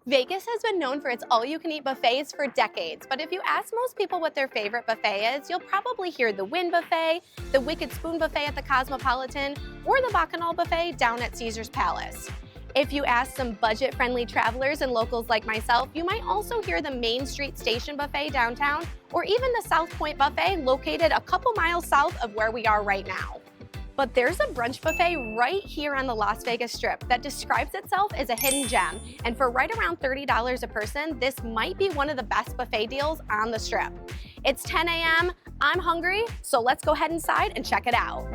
Vegas has been known for its all-you-can-eat buffets for decades, but if you ask most people what their favorite buffet is, you'll probably hear the Wynn Buffet, the Wicked Spoon Buffet at the Cosmopolitan, or the Bacchanal Buffet down at Caesar's Palace. If you ask some budget-friendly travelers and locals like myself, you might also hear the Main Street Station Buffet downtown, or even the South Point Buffet located a couple miles south of where we are right now. But there's a brunch buffet right here on the Las Vegas Strip that describes itself as a hidden gem. And for right around $30 a person, this might be one of the best buffet deals on the Strip. It's 10 a.m., I'm hungry, so let's go head inside and check it out.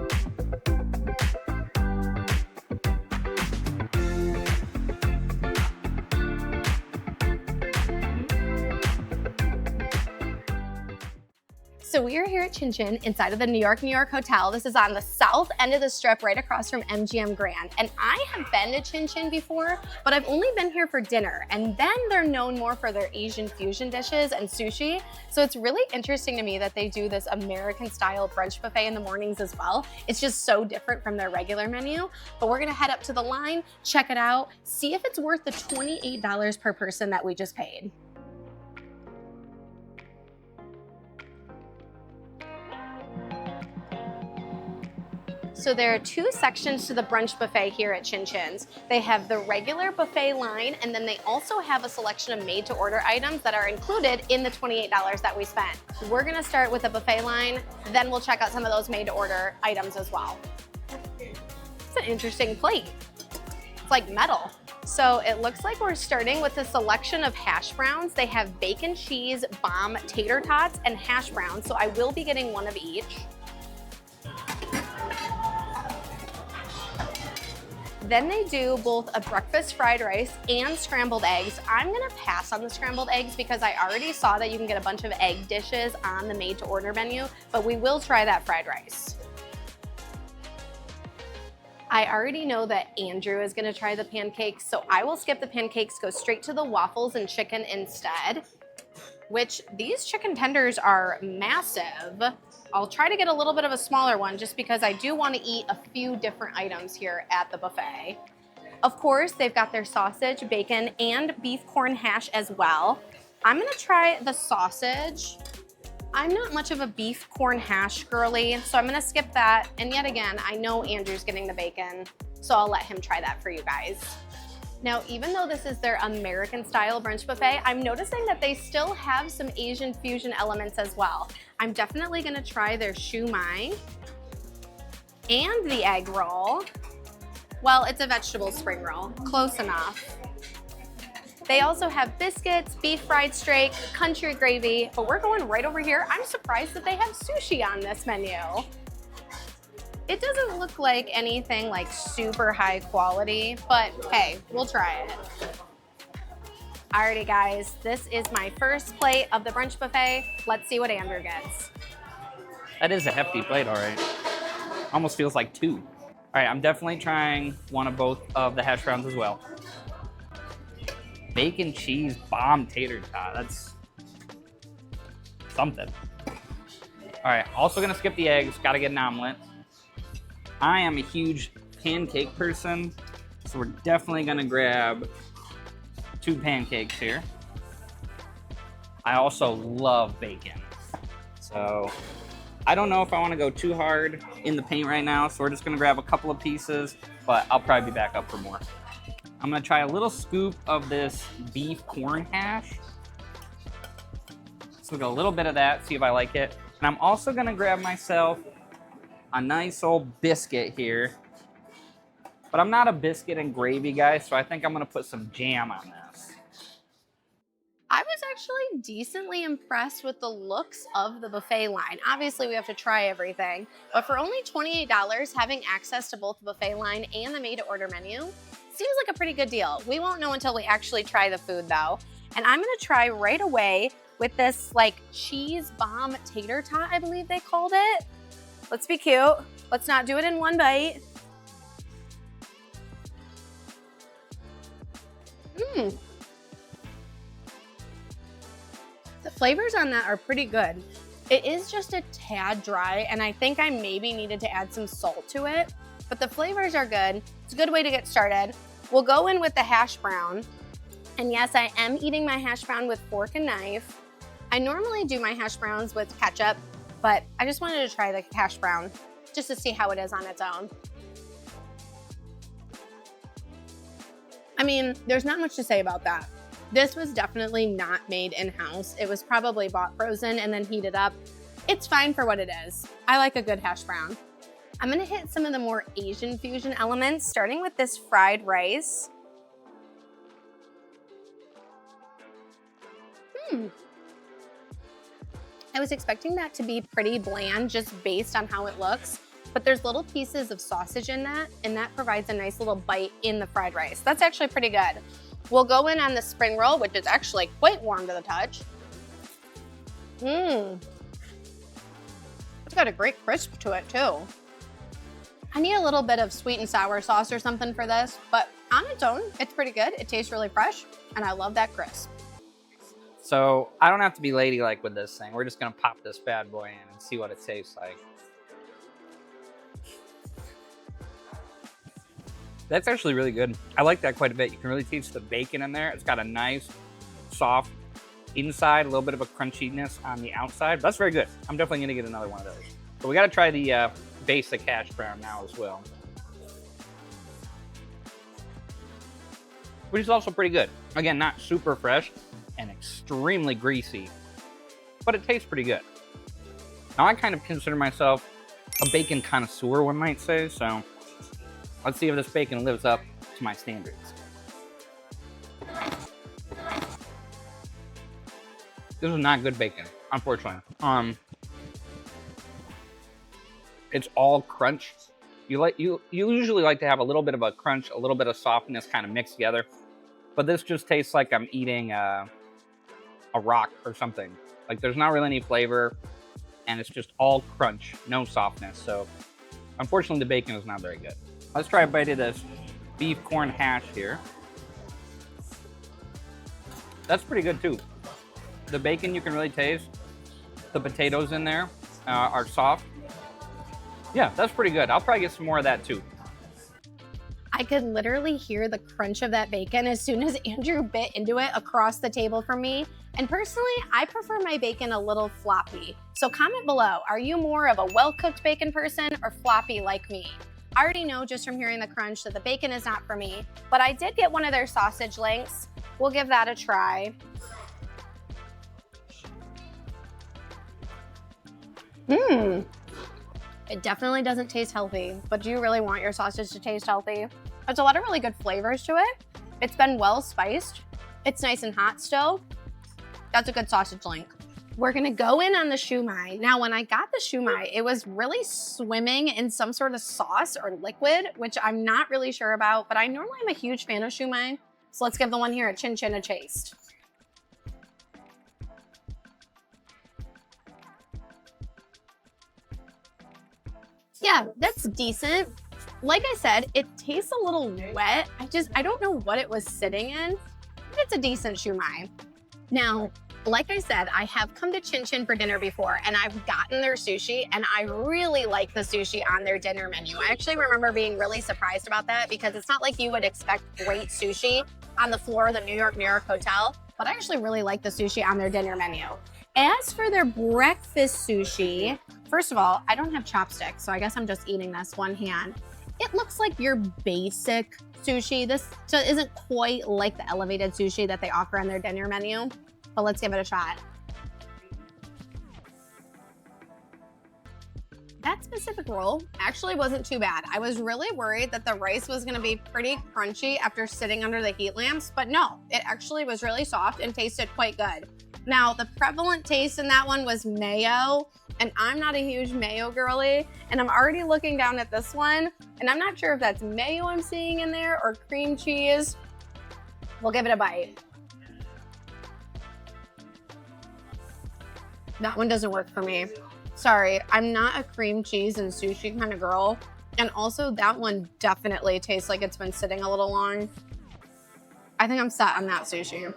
So we are here at Chin Chin inside of the New York Hotel. This is on the south end of the Strip right across from MGM Grand. And I have been to Chin Chin before, but I've only been here for dinner. And then they're known more for their Asian fusion dishes and sushi. So it's really interesting to me that they do this American style brunch buffet in the mornings as well. It's just so different from their regular menu. But we're gonna head up to the line, check it out, see if it's worth the $28 per person that we just paid. So there are two sections to the brunch buffet here at Chin Chin's. They have the regular buffet line, and then they also have a selection of made-to-order items that are included in the $28 that we spent. We're gonna start with the buffet line, then we'll check out some of those made-to-order items as well. It's an interesting plate. It's like metal. So it looks like we're starting with a selection of hash browns. They have bacon cheese, bomb, tater tots, and hash browns, so I will be getting one of each. Then they do both a breakfast fried rice and scrambled eggs. I'm gonna pass on the scrambled eggs because I already saw that you can get a bunch of egg dishes on the made to order menu, but we will try that fried rice. I already know that Andrew is gonna try the pancakes, so I will skip the pancakes, go straight to the waffles and chicken instead, which these chicken tenders are massive. I'll try to get a little bit of a smaller one just because I do want to eat a few different items here at the buffet. Of course, they've got their sausage, bacon, and beef corn hash as well. I'm gonna try the sausage. I'm not much of a beef corn hash girly, so I'm gonna skip that. And yet again, I know Andrew's getting the bacon, so I'll let him try that for you guys. Now, even though this is their American style brunch buffet, I'm noticing that they still have some Asian fusion elements as well. I'm definitely gonna try their shumai and the egg roll. Well, it's a vegetable spring roll, close enough. They also have biscuits, beef fried steak, country gravy, but we're going right over here. I'm surprised that they have sushi on this menu. It doesn't look like anything like super high quality, but hey, we'll try it. Alrighty guys, this is my first plate of the brunch buffet. Let's see what Andrew gets. That is a hefty plate, all right. Almost feels like two. All right, I'm definitely trying one of both of the hash browns as well. Bacon cheese bomb tater tot, that's something. All right, also gonna skip the eggs, gotta get an omelet. I am a huge pancake person, so we're definitely gonna grab two pancakes here. I also love bacon, so I don't know if I wanna go too hard in the paint right now, so we're just gonna grab a couple of pieces, but I'll probably be back up for more. I'm gonna try a little scoop of this beef corn hash. So we'll get a little bit of that, see if I like it. And I'm also gonna grab myself a nice old biscuit here. But I'm not a biscuit and gravy guy, so I think I'm gonna put some jam on this. I was actually decently impressed with the looks of the buffet line. Obviously, we have to try everything, but for only $28, having access to both the buffet line and the made-to-order menu seems like a pretty good deal. We won't know until we actually try the food though. And I'm gonna try right away with this like cheese bomb tater tot, I believe they called it. Let's be cute. Let's not do it in one bite. The flavors on that are pretty good. It is just a tad dry, and I think I maybe needed to add some salt to it, but the flavors are good. It's a good way to get started. We'll go in with the hash brown, And yes, I am eating my hash brown with fork and knife. I normally do my hash browns with ketchup, but I just wanted to try the hash brown just to see how it is on its own. I mean, there's not much to say about that. This was definitely not made in-house. It was probably bought frozen and then heated up. It's fine for what it is. I like a good hash brown. I'm gonna hit some of the more Asian fusion elements, starting with this fried rice. I was expecting that to be pretty bland just based on how it looks, but there's little pieces of sausage in that, and that provides a nice little bite in the fried rice. That's actually pretty good. We'll go in on the spring roll, which is actually quite warm to the touch. It's got a great crisp to it too. I need a little bit of sweet and sour sauce or something for this, but on its own, it's pretty good. It tastes really fresh, and I love that crisp. So I don't have to be ladylike with this thing. We're just gonna pop this bad boy in and see what it tastes like. That's actually really good. I like that quite a bit. You can really taste the bacon in there. It's got a nice, soft inside, a little bit of a crunchiness on the outside. That's very good. I'm definitely gonna get another one of those. But we gotta try the basic hash brown now as well, which is also pretty good. Again, not super fresh and extremely greasy, but it tastes pretty good. Now I kind of consider myself a bacon connoisseur, one might say, so let's see if this bacon lives up to my standards. This is not good bacon, unfortunately. It's all crunch. You usually like to have a little bit of a crunch, a little bit of softness kind of mixed together, but this just tastes like I'm eating a rock or something. Like there's not really any flavor, and it's just all crunch, no softness. So unfortunately, the bacon is not very good. Let's try a bite of this beef corn hash here. That's pretty good too. The bacon you can really taste. The potatoes in there are soft. Yeah, that's pretty good. I'll probably get some more of that too. I could literally hear the crunch of that bacon as soon as Andrew bit into it across the table from me. And personally, I prefer my bacon a little floppy. So comment below, are you more of a well-cooked bacon person or floppy like me? I already know just from hearing the crunch that the bacon is not for me, but I did get one of their sausage links. We'll give that a try. It definitely doesn't taste healthy, but do you really want your sausage to taste healthy? There's a lot of really good flavors to it. It's been well spiced. It's nice and hot still. That's a good sausage link. We're gonna go in on the shumai. Now, when I got the shumai, it was really swimming in some sort of sauce or liquid, which I'm not really sure about, but I normally am a huge fan of shumai. So let's give the one here at Chin Chin a taste. Yeah, that's decent. Like I said, it tastes a little wet. I don't know what it was sitting in, but it's a decent shumai. Now, like I said, I have come to Chin Chin for dinner before, and I've gotten their sushi, and I really like the sushi on their dinner menu. I actually remember being really surprised about that because it's not like you would expect great sushi on the floor of the New York Hotel, but I actually really like the sushi on their dinner menu. As for their breakfast sushi, first of all, I don't have chopsticks, so I guess I'm just eating this one hand. It looks like your basic sushi. This isn't quite like the elevated sushi that they offer on their dinner menu, but let's give it a shot. That specific roll actually wasn't too bad. I was really worried that the rice was gonna be pretty crunchy after sitting under the heat lamps, but no, it actually was really soft and tasted quite good. Now, the prevalent taste in that one was mayo, and I'm not a huge mayo girly, and I'm already looking down at this one, and I'm not sure if that's mayo I'm seeing in there or cream cheese. We'll give it a bite. That one doesn't work for me. Sorry, I'm not a cream cheese and sushi kind of girl, and also that one definitely tastes like it's been sitting a little long. I think I'm set on that sushi.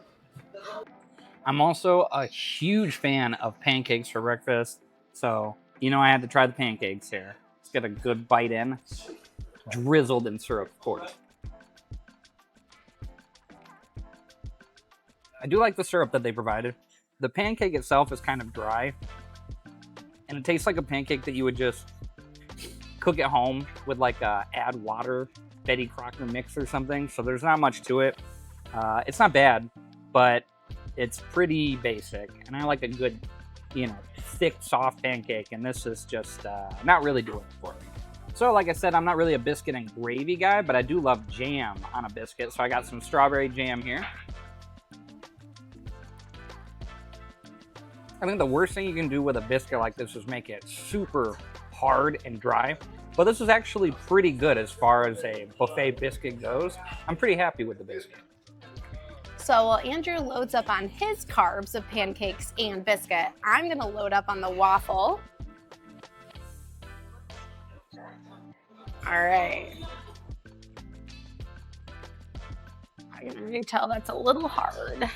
I'm also a huge fan of pancakes for breakfast, so I had to try the pancakes here. Let's get a good bite in, drizzled in syrup, of course. I do like the syrup that they provided. The pancake itself is kind of dry, and it tastes like a pancake that you would just cook at home with like add water, Betty Crocker mix or something. So there's not much to it. It's not bad, but it's pretty basic, and I like a good, you know, thick, soft pancake, and this is just not really doing it for me. So like I said, I'm not really a biscuit and gravy guy, but I do love jam on a biscuit, so I got some strawberry jam here. I think the worst thing you can do with a biscuit like this is make it super hard and dry, but this is actually pretty good as far as a buffet biscuit goes. I'm pretty happy with the biscuit. So while Andrew loads up on his carbs of pancakes and biscuit, I'm gonna load up on the waffle. All right. I can already tell that's a little hard.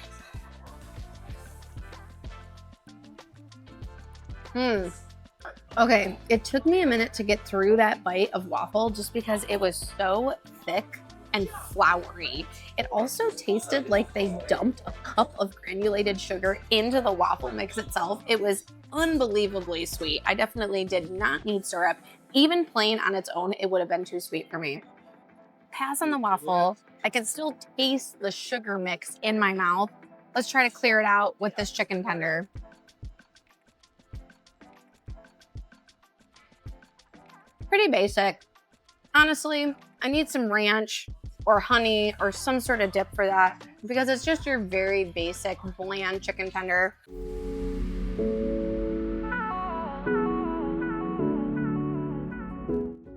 Okay, it took me a minute to get through that bite of waffle just because it was so thick and floury. It also tasted like they dumped a cup of granulated sugar into the waffle mix itself. It was unbelievably sweet. I definitely did not need syrup. Even plain on its own, it would have been too sweet for me. Pass on the waffle. I can still taste the sugar mix in my mouth. Let's try to clear it out with this chicken tender. Pretty basic. Honestly, I need some ranch or honey or some sort of dip for that because it's just your very basic bland chicken tender.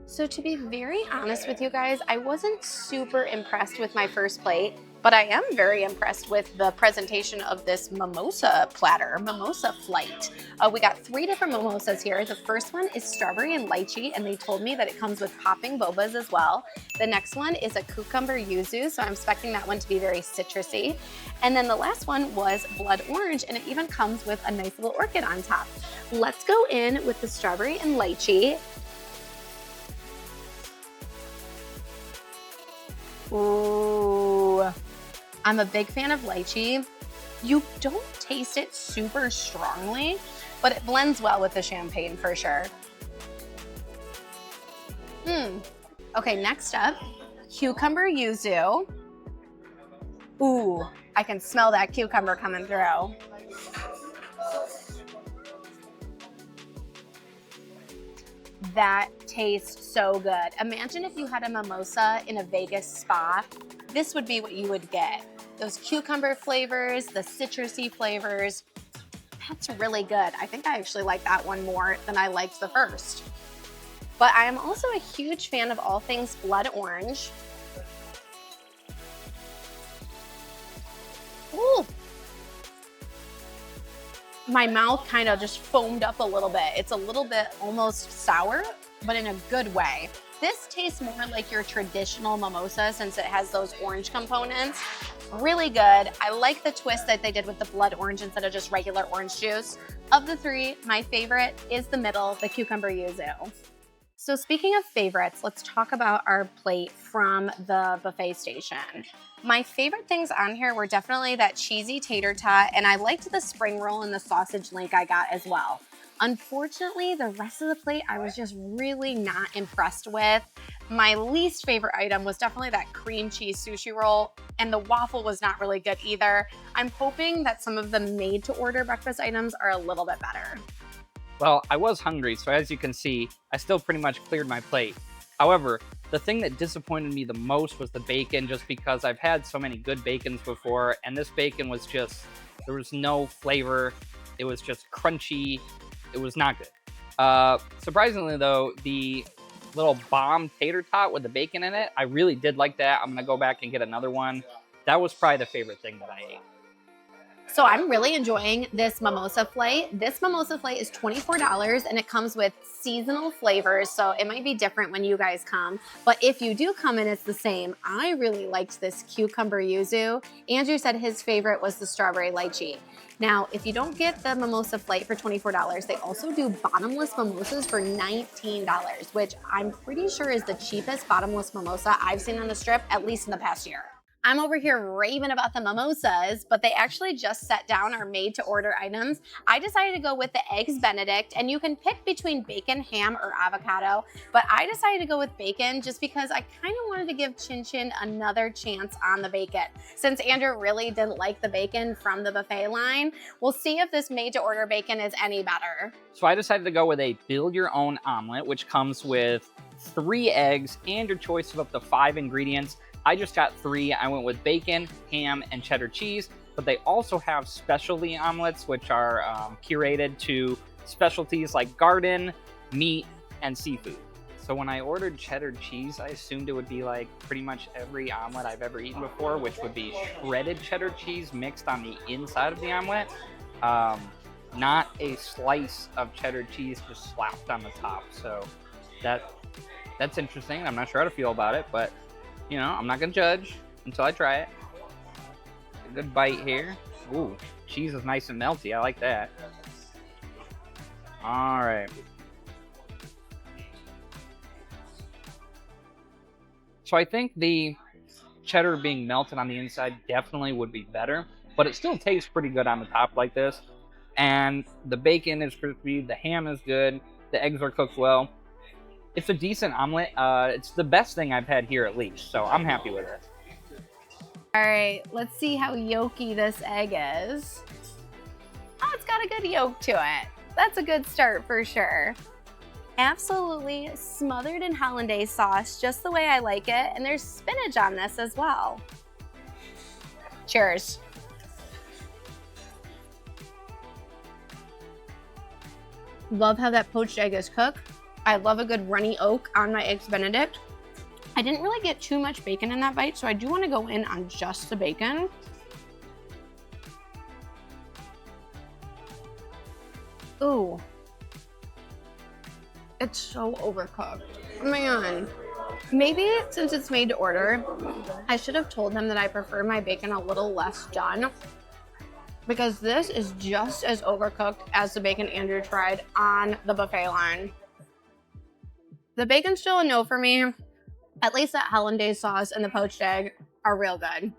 So to be very honest with you guys, I wasn't super impressed with my first plate, but I am very impressed with the presentation of this mimosa platter, mimosa flight. We got 3 different mimosas here. The first one is strawberry and lychee, and they told me that it comes with popping bobas as well. The next one is a cucumber yuzu, so I'm expecting that one to be very citrusy. And then the last one was blood orange, and it even comes with a nice little orchid on top. Let's go in with the strawberry and lychee. Ooh, I'm a big fan of lychee. You don't taste it super strongly, but it blends well with the champagne for sure. Okay, next up, cucumber yuzu. Ooh, I can smell that cucumber coming through. That tastes so good. Imagine if you had a mimosa in a Vegas spa. This would be what you would get. Those cucumber flavors, the citrusy flavors. That's really good. I think I actually like that one more than I liked the first. But I am also a huge fan of all things blood orange. Ooh. My mouth kind of just foamed up a little bit. It's a little bit almost sour, but in a good way. This tastes more like your traditional mimosa since it has those orange components. Really good. I like the twist that they did with the blood orange instead of just regular orange juice. Of the 3, my favorite is the middle, the cucumber yuzu. So speaking of favorites, let's talk about our plate from the buffet station. My favorite things on here were definitely that cheesy tater tot, and I liked the spring roll and the sausage link I got as well. Unfortunately, the rest of the plate I was just really not impressed with. My least favorite item was definitely that cream cheese sushi roll, and the waffle was not really good either. I'm hoping that some of the made-to-order breakfast items are a little bit better. Well, I was hungry, so as you can see, I still pretty much cleared my plate. However, the thing that disappointed me the most was the bacon, just because I've had so many good bacons before, and this bacon was just, there was no flavor. It was just crunchy. It was not good. Surprisingly though, the little bomb tater tot with the bacon in it, I really did like that. I'm gonna go back and get another one. That was probably the favorite thing that I ate. So I'm really enjoying this mimosa flight. This mimosa flight is $24 and it comes with seasonal flavors. So it might be different when you guys come, but if you do come and it's the same, I really liked this cucumber yuzu. Andrew said his favorite was the strawberry lychee. Now, if you don't get the mimosa flight for $24, they also do bottomless mimosas for $19, which I'm pretty sure is the cheapest bottomless mimosa I've seen on the strip, at least in the past year. I'm over here raving about the mimosas, but they actually just set down our made to order items. I decided to go with the Eggs Benedict, and you can pick between bacon, ham, or avocado, but I decided to go with bacon just because I kind of wanted to give Chin Chin another chance on the bacon. Since Andrew really didn't like the bacon from the buffet line, we'll see if this made to order bacon is any better. So I decided to go with a build your own omelet, which comes with 3 eggs and your choice of up to 5 ingredients. I just got 3. I went with bacon, ham, and cheddar cheese, but they also have specialty omelets, which are curated to specialties like garden, meat, and seafood. So when I ordered cheddar cheese, I assumed it would be like pretty much every omelet I've ever eaten before, which would be shredded cheddar cheese mixed on the inside of the omelet. Not a slice of cheddar cheese just slapped on the top. So that's interesting. I'm not sure how to feel about it, but you know, I'm not gonna judge until I try it. A good bite here. Ooh, cheese is nice and melty. I like that. All right. So I think the cheddar being melted on the inside definitely would be better, but it still tastes pretty good on the top like this. And the bacon is crispy, the ham is good, the eggs are cooked well. It's a decent omelet. It's the best thing I've had here at least, so I'm happy with it. All right, let's see how yolky this egg is. Oh, it's got a good yolk to it. That's a good start for sure. Absolutely smothered in hollandaise sauce, just the way I like it, and there's spinach on this as well. Cheers. Love how that poached egg is cooked. I love a good runny oak on my Eggs Benedict. I didn't really get too much bacon in that bite, so I do want to go in on just the bacon. Ooh. It's so overcooked. Man. Maybe since it's made to order, I should have told them that I prefer my bacon a little less done, because this is just as overcooked as the bacon Andrew tried on the buffet line. The bacon's still a no for me. At least that hollandaise sauce and the poached egg are real good.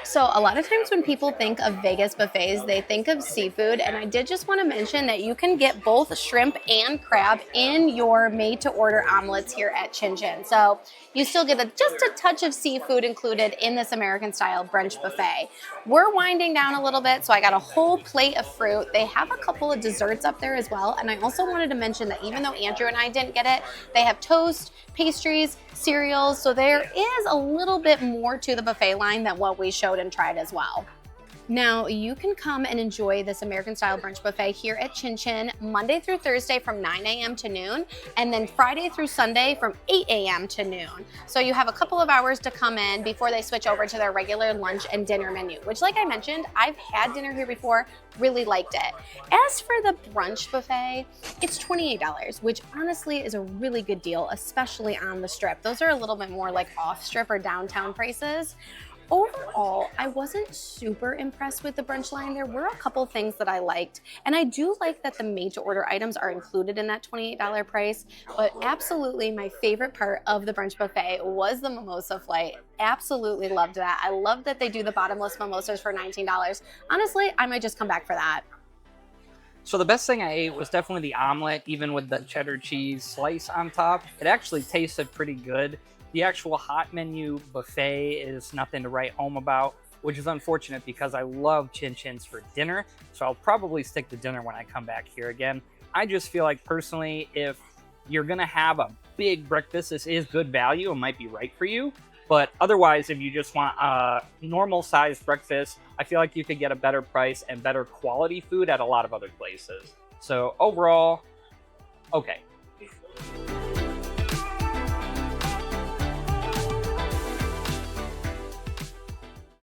So a lot of times when people think of Vegas buffets, they think of seafood, and I did just want to mention that you can get both shrimp and crab in your made-to-order omelets here at Chin Chin. So you still get just a touch of seafood included in this American-style brunch buffet. We're winding down a little bit, so I got a whole plate of fruit. They have a couple of desserts up there as well, and I also wanted to mention that even though Andrew and I didn't get it, they have toast, pastries, cereals, so there is a little bit more to the buffet line than what we showed and tried as well. Now, you can come and enjoy this American-style brunch buffet here at Chin Chin Monday through Thursday from 9 a.m. to noon, and then Friday through Sunday from 8 a.m. to noon. So you have a couple of hours to come in before they switch over to their regular lunch and dinner menu, which, like I mentioned, I've had dinner here before, really liked it. As for the brunch buffet, it's $28, which honestly is a really good deal, especially on the Strip. Those are a little bit more like off-Strip or downtown prices. Overall, I wasn't super impressed with the brunch line. There were a couple things that I liked, and I do like that the made-to-order items are included in that $28 price, but absolutely my favorite part of the brunch buffet was the mimosa flight. Absolutely loved that. I love that they do the bottomless mimosas for $19. Honestly, I might just come back for that. So the best thing I ate was definitely the omelet, even with the cheddar cheese slice on top. It actually tasted pretty good. The actual hot menu buffet is nothing to write home about, which is unfortunate because I love Chin Chins for dinner, so I'll probably stick to dinner when I come back here again. I just feel like personally, if you're gonna have a big breakfast, this is good value and might be right for you. But otherwise, if you just want a normal sized breakfast, I feel like you could get a better price and better quality food at a lot of other places. So overall, okay.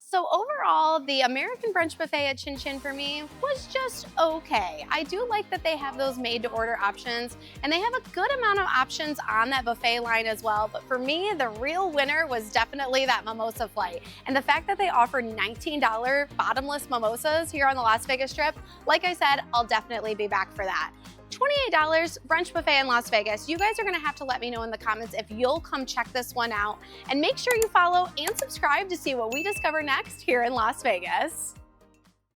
So overall, the American brunch buffet at Chin Chin for me was just okay. I do like that they have those made-to-order options, and they have a good amount of options on that buffet line as well. But for me, the real winner was definitely that mimosa flight. And the fact that they offer $19 bottomless mimosas here on the Las Vegas Strip, like I said, I'll definitely be back for that. $28 brunch buffet in Las Vegas. You guys are gonna have to let me know in the comments if you'll come check this one out, and make sure you follow and subscribe to see what we discover next here in Las Vegas.